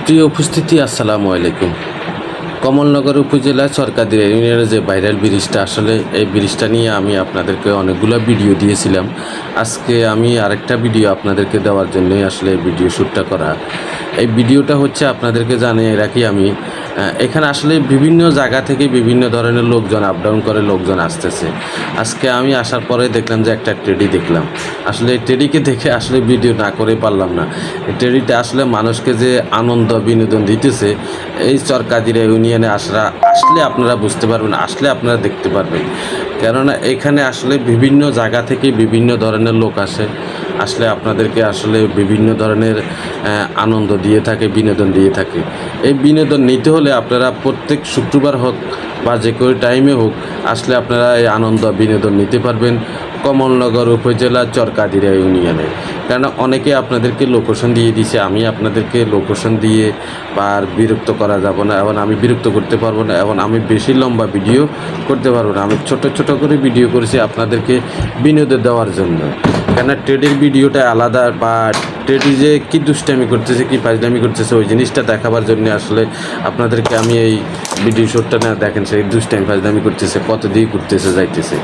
প্রিয় উপস্থিতি, আসসালামু আলাইকুম। কমলনগর উপজেলা সরকারি ইউনিয়নের যে ভাইরাল ব্রিজটা, আসলে এই ব্রিজটা নিয়ে আমি আপনাদেরকে অনেকগুলো ভিডিও দিয়েছিলাম। আজকে আমি আরেকটা ভিডিও আপনাদেরকে দেওয়ার জন্যই আসলে এই ভিডিও শ্যুটটা করা। এই ভিডিওটা হচ্ছে আপনাদেরকে জানিয়ে রাখি আমি, এখানে আসলে বিভিন্ন জায়গা থেকে বিভিন্ন ধরনের লোকজন আপ ডাউন করে, লোকজন আসতেছে। আজকে আমি আসার পরে দেখলাম যে একটা টেডি দেখলাম। আসলে এই টেডিকে দেখে আসলে ভিডিও না করে পারলাম না। এই টেডিটা আসলে মানুষকে যে আনন্দ বিনোদন দিতেছে, এই চরকাদিরা ইউনিয়নে আসলে আপনারা বুঝতে পারবেন, আসলে আপনারা দেখতে পারবেন। কেননা এখানে আসলে বিভিন্ন জায়গা থেকে বিভিন্ন ধরনের লোক আসলে আপনাদেরকে আসলে বিভিন্ন ধরনের আনন্দ দিয়ে থাকে, বিনোদন দিয়ে থাকে। এই বিনোদন নিতে হলে আপনারা প্রত্যেক শুক্রবার হোক বা যে কোনো টাইমে হোক, আসলে আপনারা এই আনন্দ বিনোদন নিতে পারবেন কমলনগর উপজেলা চরকাদিরা ইউনিয়নে। কেন অনেকে আপনাদেরকে লোকেশন দিয়ে দিছে, আমি আপনাদেরকে লোকেশন দিয়ে বা আর বিরক্ত করা যাব না, এবং আমি বিরক্ত করতে পারবো না, এবং আমি বেশি লম্বা ভিডিও করতে পারবো না। আমি ছোট ছোট করে ভিডিও করেছি আপনাদেরকে বিনোদন দেওয়ার জন্য। কেন টেডির ভিডিওটা আলাদা, বা টেডি যে কী দুষ্টামি করতেছে, কী ফাজলামি করতেছে, ওই জিনিসটা দেখাবার জন্য আসলে আপনাদেরকে আমি এই ভিডিও শ্যুটটা না দেখেন, সেই দুষ্টামি ফাজলামি করতেছে, কত দিয়ে করতেছে যাইতেছে।